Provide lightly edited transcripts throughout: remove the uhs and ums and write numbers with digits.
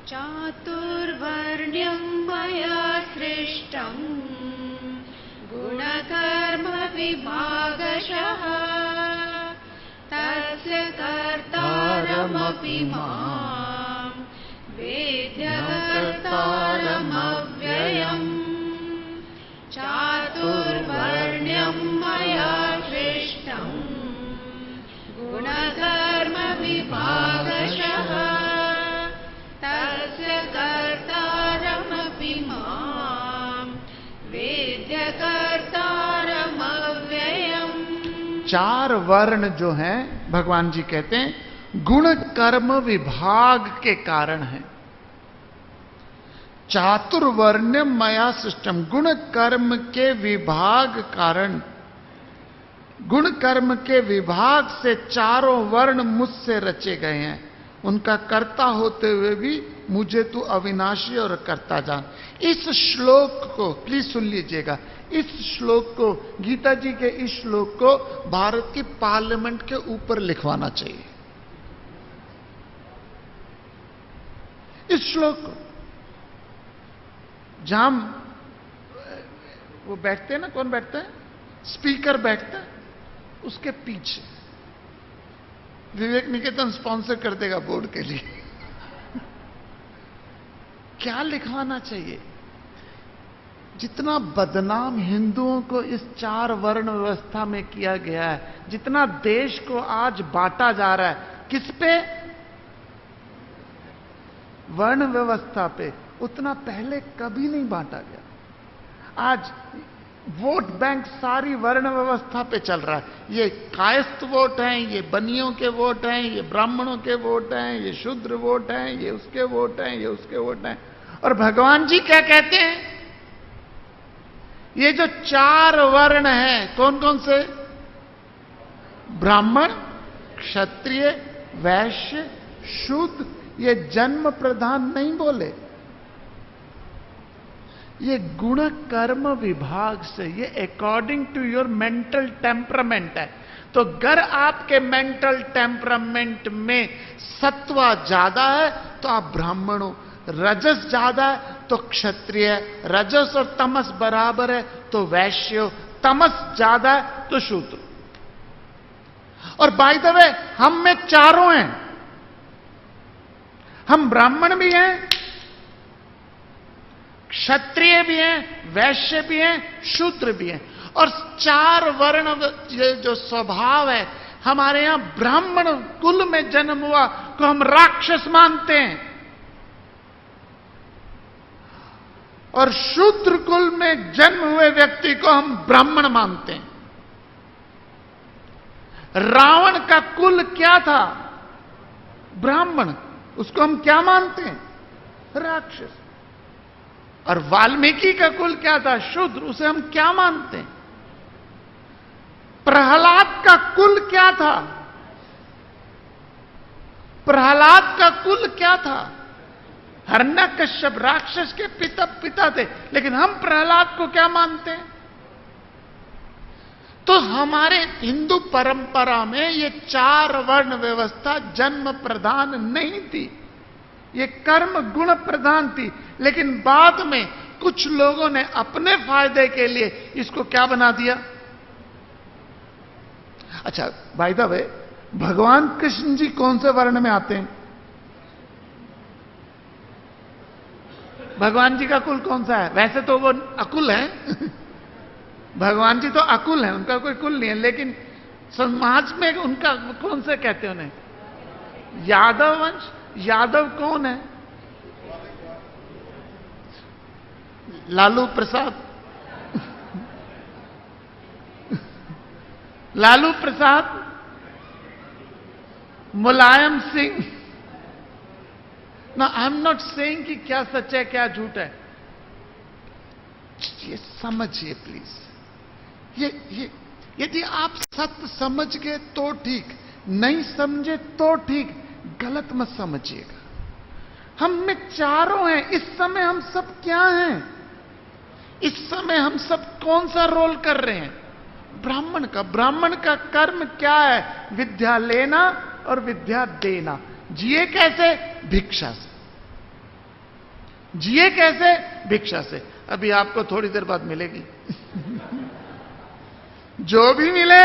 चातुर्वर्ण्यं मया सृष्टं गुणकर्म विभागशः तस्य कर्तारमपि मां वेद्य कर्तारमव्ययम् चातुर्वर्ण्यं मया सृष्टं गुणकर्म विभागशः तस्य कर्तारमपि मां वेद्य कर्तारमव्ययम्। चार वर्ण जो हैं भगवान जी कहते हैं गुण कर्म विभाग के कारण है। चातुर्वर्ण्य मया सिस्टम, गुण कर्म के विभाग कारण, गुण कर्म के विभाग से चारों वर्ण मुझसे रचे गए हैं। उनका कर्ता होते हुए भी मुझे तू अविनाशी और कर्ता जान। इस श्लोक को प्लीज सुन लीजिएगा, इस श्लोक को, गीता जी के इस श्लोक को भारत की पार्लियामेंट के ऊपर लिखवाना चाहिए। इस श्लोक को जहां वो बैठते हैं ना, कौन बैठता है, स्पीकर बैठता है, उसके पीछे विवेक निकेतन स्पॉन्सर कर देगा बोर्ड के लिए। क्या लिखवाना चाहिए? जितना बदनाम हिंदुओं को इस चार वर्ण व्यवस्था में किया गया है, जितना देश को आज बांटा जा रहा है, किस पे? वर्ण व्यवस्था पे। उतना पहले कभी नहीं बांटा गया। आज वोट बैंक सारी वर्ण व्यवस्था पे चल रहा है। ये कायस्थ वोट हैं, ये बनियों के वोट हैं, ये ब्राह्मणों के वोट हैं, ये शूद्र वोट हैं, ये उसके वोट हैं, ये उसके वोट हैं। और भगवान जी क्या कहते हैं? ये जो चार वर्ण हैं, कौन कौन से? ब्राह्मण, क्षत्रिय, वैश्य, शूद्र, ये जन्म प्रधान नहीं बोले, ये गुण कर्म विभाग से, ये according to your mental temperament है। तो अगर आपके मेंटल टेम्परामेंट में सत्वा ज्यादा है तो आप ब्राह्मण हो, रजस ज्यादा है तो क्षत्रिय है, रजस और तमस बराबर है तो वैश्य हो, तमस ज्यादा है तो शूद्र। और बाय द वे हम में चारों हैं, हम ब्राह्मण भी हैं, क्षत्रिय भी हैं, वैश्य भी हैं, शूद्र भी हैं। और चार वर्ण जो स्वभाव है, हमारे यहां ब्राह्मण कुल में जन्म हुआ को हम राक्षस मानते हैं, और शूद्र कुल में जन्म हुए व्यक्ति को हम ब्राह्मण मानते हैं। रावण का कुल क्या था? ब्राह्मण। उसको हम क्या मानते हैं? राक्षस। और वाल्मीकि का कुल क्या था? शूद्र। उसे हम क्या मानते हैं? प्रहलाद का कुल क्या था? प्रहलाद का कुल क्या था? हिरण्यकश्यप राक्षस के पिता थे, लेकिन हम प्रहलाद को क्या मानते हैं? तो हमारे हिंदू परंपरा में ये चार वर्ण व्यवस्था जन्म प्रधान नहीं थी, ये कर्म गुण प्रधान थी। लेकिन बाद में कुछ लोगों ने अपने फायदे के लिए इसको क्या बना दिया? अच्छा, बाय द वे, भगवान कृष्ण जी कौन से वर्ण में आते हैं? भगवान जी का कुल कौन सा है? वैसे तो वो अकुल है भगवान जी तो अकुल है, उनका कोई कुल नहीं है, लेकिन समाज में उनका कौन से कहते हैं उन्हें? यादव वंश। यादव कौन है? लालू प्रसाद लालू प्रसाद, मुलायम सिंह। ना, आई एम नॉट सेइंग कि क्या सच है क्या झूठ है, ये समझिए प्लीज। ये यदि आप सत्य समझ गए तो ठीक, नहीं समझे तो ठीक, गलत मत समझिएगा। हम में चारों हैं। इस समय हम सब क्या हैं? इस समय हम सब कौन सा रोल कर रहे हैं? ब्राह्मण का। ब्राह्मण का कर्म क्या है? विद्या लेना और विद्या देना। जिए कैसे? भिक्षा से। जिए कैसे? भिक्षा से। अभी आपको थोड़ी देर बाद मिलेगी। जो भी मिले,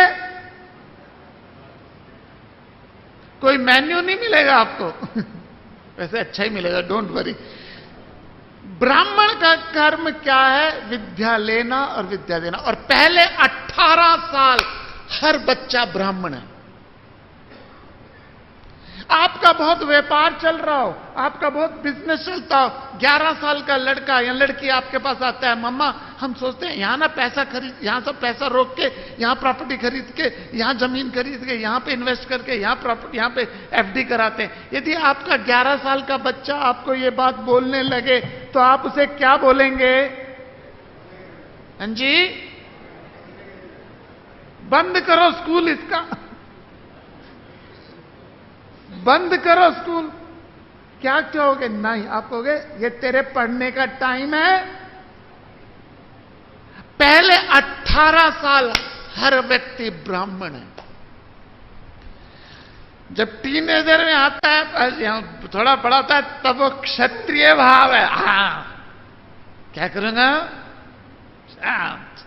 कोई मेन्यू नहीं मिलेगा आपको। वैसे अच्छा ही मिलेगा, डोंट वरी। ब्राह्मण का कर्म क्या है? विद्या लेना और विद्या देना। और पहले 18 साल हर बच्चा ब्राह्मण है। आपका बहुत व्यापार चल रहा हो, आपका बहुत बिजनेस चलता हो, 11 साल का लड़का या लड़की आपके पास आता है, मम्मा हम सोचते हैं यहां ना पैसा खरीद, यहां सब पैसा रोक के यहां प्रॉपर्टी खरीद के, यहां जमीन खरीद के, यहां पे इन्वेस्ट करके, यहां प्रॉपर्टी, यहां पे एफडी कराते हैं। यदि आपका 11 साल का बच्चा आपको ये बात बोलने लगे तो आप उसे क्या बोलेंगे? हाँ जी, बंद करो स्कूल, इसका बंद करो स्कूल। क्या कहोगे? नहीं, आप कहोगे ये तेरे पढ़ने का टाइम है। पहले 18 साल हर व्यक्ति ब्राह्मण है। जब टीनेजर में आता है, यहां थोड़ा बड़ा होता है, तब वो क्षत्रिय भाव है। क्या करूंगा? शांत।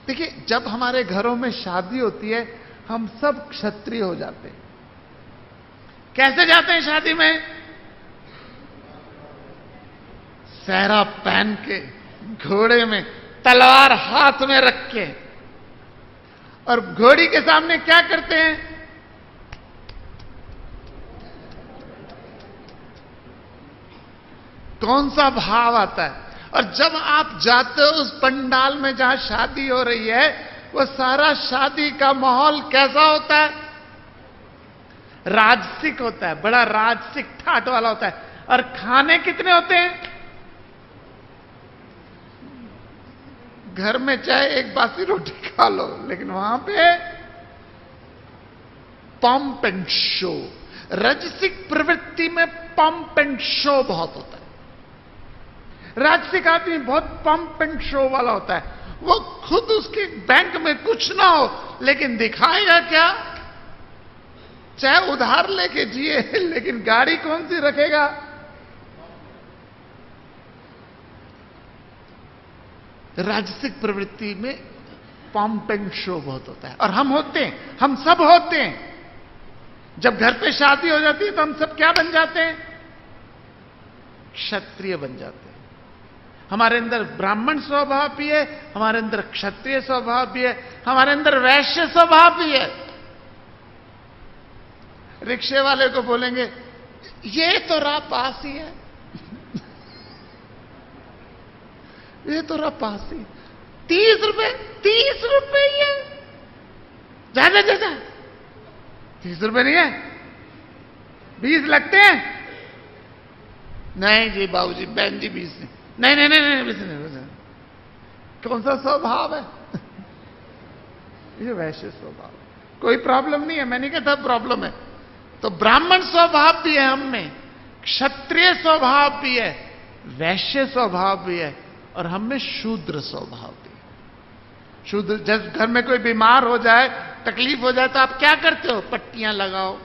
देखिए, जब हमारे घरों में शादी होती है, हम सब क्षत्रिय हो जाते हैं। कैसे जाते हैं शादी में? सहरा पहन के, घोड़े में तलवार हाथ में रख के, और घोड़ी के सामने क्या करते हैं? कौन सा भाव आता है? और जब आप जाते हो उस पंडाल में जहां शादी हो रही है, वो सारा शादी का माहौल कैसा होता है? राजसिक होता है, बड़ा राजसिक ठाट वाला होता है। और खाने कितने होते हैं? घर में चाहे एक बासी रोटी खा लो, लेकिन वहां पे पंप एंड शो। राजसिक प्रवृत्ति में पंप एंड शो बहुत होता है। राजसिक आदमी बहुत पंप एंड शो वाला होता है। वो खुद उसके बैंक में कुछ ना हो, लेकिन दिखाएगा क्या? चाहे उधार लेके जिए, लेकिन गाड़ी कौन सी रखेगा? राजसिक प्रवृत्ति में पंप एंड शो बहुत होता है। और हम होते हैं, हम सब होते हैं। जब घर पे शादी हो जाती है तो हम सब क्या बन जाते हैं? क्षत्रिय बन जाते हैं। हमारे अंदर ब्राह्मण स्वभाव भी है, हमारे अंदर क्षत्रिय स्वभाव भी है, हमारे अंदर वैश्य स्वभाव भी है। रिक्शे वाले को बोलेंगे ये तो राह पास ही है, ये तो राह पास ही। 30 रुपए, 30 रुपए ही है, ज्यादा ज्यादा 30 रुपए नहीं है, 20 लगते हैं। नहीं जी बाबूजी, बहन जी 20 नहीं, नहीं नहीं नहीं, 20 नहीं। कौन सा स्वभाव है? ये वैश्य स्वभाव। कोई प्रॉब्लम नहीं है, मैं नहीं कहता प्रॉब्लम है। तो ब्राह्मण स्वभाव भी है हम में, क्षत्रिय स्वभाव भी है, वैश्य स्वभाव भी है, और हम में शूद्र स्वभाव भी है। शूद्र, जब घर में कोई बीमार हो जाए, तकलीफ हो जाए, तो आप क्या करते हो? पट्टियां लगाओ,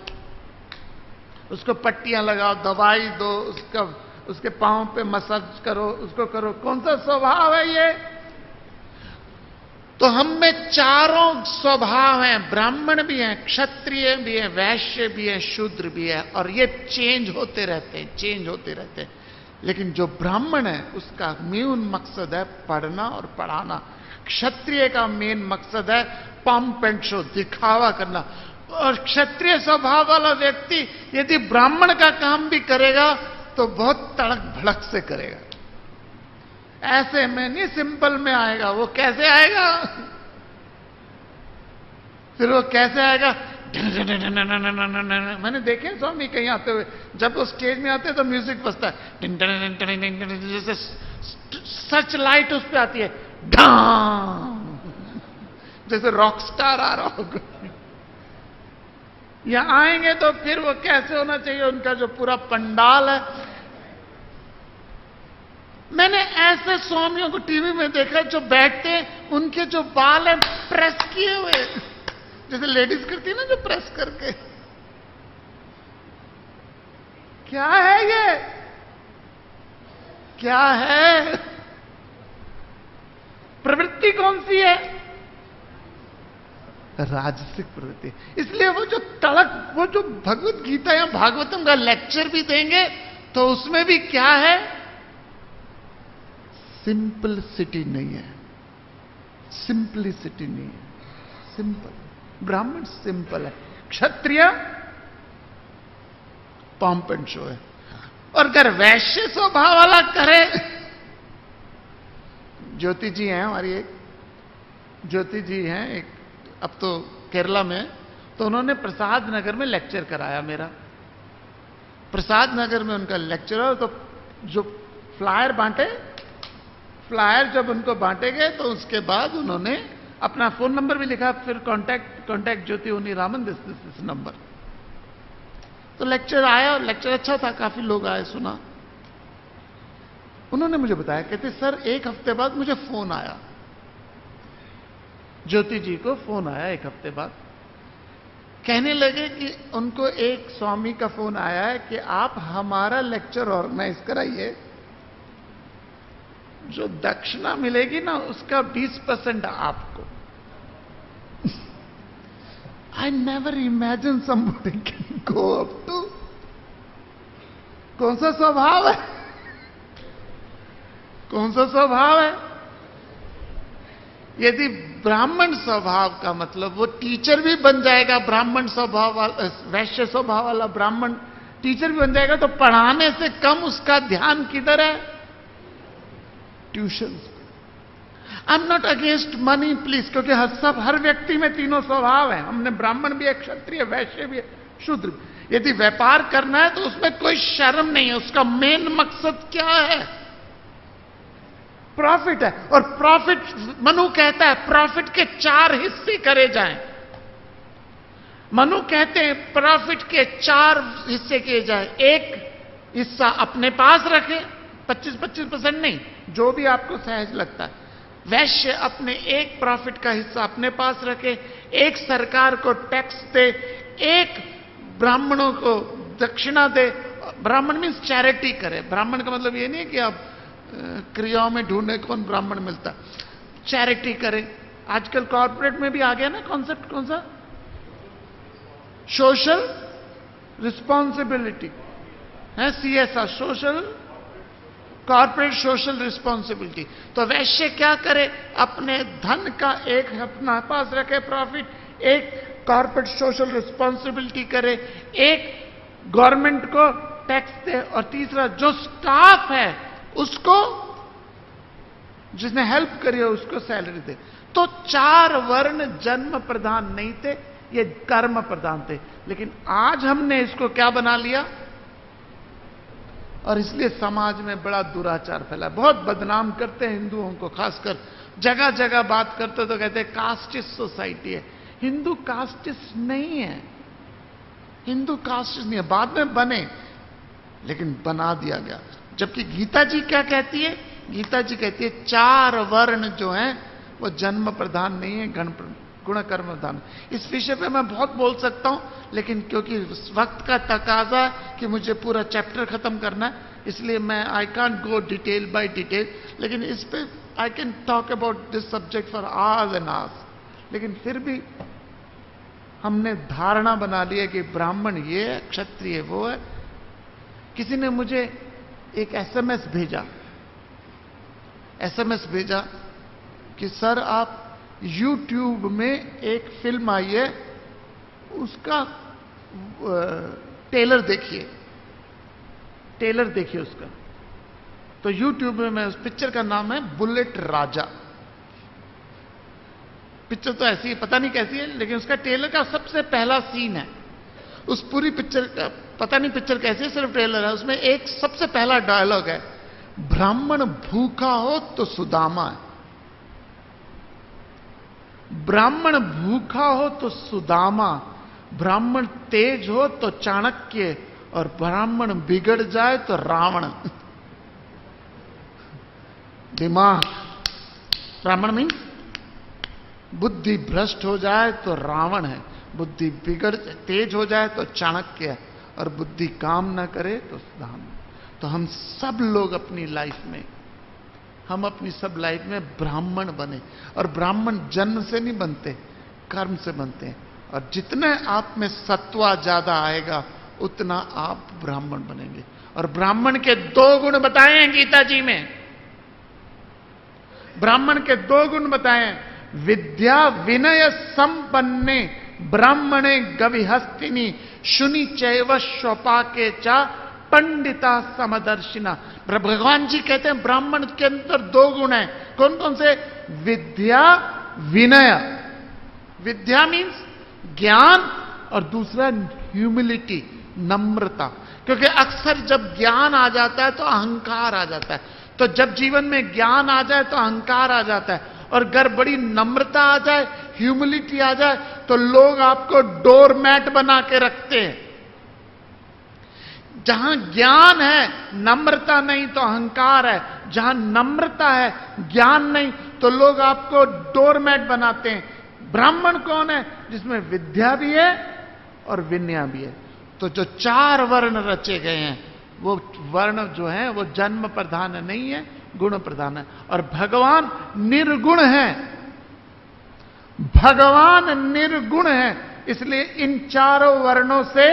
उसको पट्टियां लगाओ, दवाई दो, उसके पांव पे मसाज करो, उसको करो। कौन सा स्वभाव है ये? तो हम में चारों स्वभाव हैं। ब्राह्मण भी हैं, क्षत्रिय भी हैं, वैश्य भी हैं, शूद्र भी है। और ये चेंज होते रहते हैं, चेंज होते रहते हैं। लेकिन जो ब्राह्मण है, उसका मेन मकसद है पढ़ना और पढ़ाना। क्षत्रिय का मेन मकसद है पंप एंड शो, दिखावा करना। और क्षत्रिय स्वभाव वाला व्यक्ति यदि ब्राह्मण का काम भी करेगा तो बहुत तड़क भड़क से करेगा। ऐसे में नहीं, सिंपल में आएगा। वो कैसे आएगा? फिर वो कैसे आएगा? मैंने देखे स्वामी कहीं आते हुए, जब वो स्टेज में आते हैं तो म्यूजिक बजता है, जैसे सर्च लाइट उस पर आती है, जैसे रॉक स्टार आ रहा होगा। यहां आएंगे तो फिर वो कैसे होना चाहिए? उनका जो पूरा पंडाल है। मैंने ऐसे स्वामियों को टीवी में देखा जो बैठते हैं, उनके जो बाल हैं प्रेस किए हुए, जैसे लेडीज करती है ना, जो प्रेस करके। क्या है ये? क्या है? प्रवृत्ति कौन सी है? राजसिक प्रवृत्ति। इसलिए वो जो तड़क, वो जो भगवत गीता या भागवतम का लेक्चर भी देंगे तो उसमें भी क्या है? सिंपलिसिटी नहीं है, सिंपलिसिटी नहीं है, सिंपल। ब्राह्मण सिंपल है, क्षत्रिय पॉम्प एंड शो है। और अगर वैश्य स्वभाव वाला करे, ज्योति जी हैं हमारी, एक ज्योति जी हैं एक, अब तो केरला में, तो उन्होंने प्रसाद नगर में लेक्चर कराया मेरा। प्रसाद नगर में उनका लेक्चर हो, तो जो फ्लायर बांटे, फ्लायर जब उनको बांटे गए तो उसके बाद उन्होंने अपना फोन नंबर भी लिखा, फिर कॉन्टैक्ट ज्योति उन्नी रामन दिस नंबर। तो लेक्चर आया, लेक्चर अच्छा था, काफी लोग आए, सुना। उन्होंने मुझे बताया, कहते सर एक हफ्ते बाद मुझे फोन आया, ज्योति जी को फोन आया एक हफ्ते बाद, कहने लगे कि उनको एक स्वामी का फोन आया है कि आप हमारा लेक्चर ऑर्गेनाइज कराइए, जो दक्षिणा मिलेगी ना उसका 20% आपको। I never imagined somebody can go up to। कौन सा स्वभाव है? कौन सा स्वभाव है? यदि ब्राह्मण स्वभाव का मतलब, वो टीचर भी बन जाएगा ब्राह्मण स्वभाव वाला, वैश्य स्वभाव वाला ब्राह्मण टीचर भी बन जाएगा, तो पढ़ाने से कम उसका ध्यान किधर है? Tuition. I am not against money please, क्योंकि हर व्यक्ति में तीनों स्वभाव है। हमने ब्राह्मण भी है, क्षत्रिय, वैश्य भी है, शूद्र भी। यदि व्यापार करना है तो उसमें कोई शर्म नहीं है। उसका मेन मकसद क्या है? प्रॉफिट है। और प्रॉफिट, मनु कहता है प्रॉफिट के 4 हिस्से करे जाएं। मनु कहते हैं प्रॉफिट के 4 हिस्से किए जाए। एक हिस्सा अपने पास रखे, 25% नहीं, जो भी आपको सहज लगता है। वैश्य अपने एक प्रॉफिट का हिस्सा अपने पास रखे, एक सरकार को टैक्स दे, एक ब्राह्मणों को दक्षिणा दे। ब्राह्मण मीन्स चैरिटी करे। ब्राह्मण का मतलब ये नहीं है कि आप क्रियाओं में ढूंढे कौन ब्राह्मण मिलता, चैरिटी करे। आजकल कॉर्पोरेट में भी आ गया ना कॉन्सेप्ट, कौन सा? सोशल रिस्पॉन्सिबिलिटी है, CSR, social corporate social responsibility. तो वैश्य क्या करे? अपने धन का एक अपना पास रखे प्रॉफिट, एक कॉर्पोरेट सोशल रिस्पॉन्सिबिलिटी करे, एक गवर्नमेंट को टैक्स दे, और तीसरा जो स्टाफ है उसको, जिसने हेल्प करी है उसको सैलरी दे। तो 4 वर्ण जन्म प्रधान नहीं थे, ये कर्म प्रधान थे। लेकिन आज हमने इसको क्या बना लिया, और इसलिए समाज में बड़ा दुराचार फैला। बहुत बदनाम करते हैं हिंदुओं को, खासकर जगह जगह बात करते तो कहते हैं कास्टिस्ट सोसाइटी है। हिंदू कास्टिस्ट नहीं है, हिंदू कास्टिस्ट नहीं है, बाद में बने, लेकिन बना दिया गया। जबकि गीता जी क्या कहती है? गीता जी कहती है 4 वर्ण जो हैं वो जन्म प्रधान नहीं है, गुण कर्म प्रधान। इस विषय पे मैं बहुत बोल सकता हूं, लेकिन क्योंकि वक्त का तकाजा है कि मुझे पूरा चैप्टर खत्म करना है, इसलिए मैं I can't go detail by detail. लेकिन इस पे I can talk about this subject for hours and hours. लेकिन फिर भी हमने धारणा बना ली है कि ब्राह्मण ये है, क्षत्रिय वो है। किसी ने मुझे एक SMS भेजा कि सर आप YouTube में एक फिल्म आई है, उसका ट्रेलर देखिए उसका। तो YouTube में मैं, उस पिक्चर का नाम है बुलेट राजा। पिक्चर तो ऐसी है, पता नहीं कैसी है, लेकिन उसका ट्रेलर का सबसे पहला सीन है। उस पूरी पिक्चर का पता नहीं पिक्चर कैसी है, सिर्फ ट्रेलर है। उसमें एक सबसे पहला डायलॉग है, ब्राह्मण भूखा हो तो सुदामा है, ब्राह्मण भूखा हो तो सुदामा, ब्राह्मण तेज हो तो चाणक्य, और ब्राह्मण बिगड़ जाए तो रावण। दिमाग, ब्राह्मण मीन्स बुद्धि भ्रष्ट हो जाए तो रावण है, बुद्धि तेज हो जाए तो चाणक्य है, और बुद्धि काम ना करे तो सुदामा। तो हम सब लोग अपनी लाइफ में, हम अपनी सब लाइफ में ब्राह्मण बने। और ब्राह्मण जन्म से नहीं बनते, कर्म से बनते हैं। और जितने आप में सत्वा ज्यादा आएगा उतना आप ब्राह्मण बनेंगे। और ब्राह्मण के 2 गुण बताए हैं गीता जी में। ब्राह्मण के 2 गुण बताए हैं। विद्या विनय संपन्ने ब्राह्मणे गविहस्तिनी शुनि चैव स्वपाके चा पंडिता समदर्शिना। भगवान जी कहते हैं ब्राह्मण के अंदर 2 गुण हैं। कौन कौन से? विद्या विनय। विद्या मीन्स ज्ञान, और दूसरा ह्यूमिलिटी, नम्रता। क्योंकि अक्सर जब ज्ञान आ जाता है तो अहंकार आ जाता है। तो जब जीवन में ज्ञान आ जाए तो अहंकार आ जाता है, और अगर बड़ी नम्रता आ जाए, ह्यूमिलिटी आ जाए, तो लोग आपको डोरमैट बना के रखते हैं। जहां ज्ञान है, नम्रता नहीं तो अहंकार है। जहां नम्रता है, ज्ञान नहीं, तो लोग आपको डोरमैट बनाते हैं। ब्राह्मण कौन है? जिसमें विद्या भी है और विनय भी है। तो जो 4 वर्ण रचे गए हैं, वो वर्ण जो है वो जन्म प्रधान नहीं है, गुण प्रधान है। और भगवान निर्गुण है, भगवान निर्गुण है। इसलिए इन 4 वर्णों से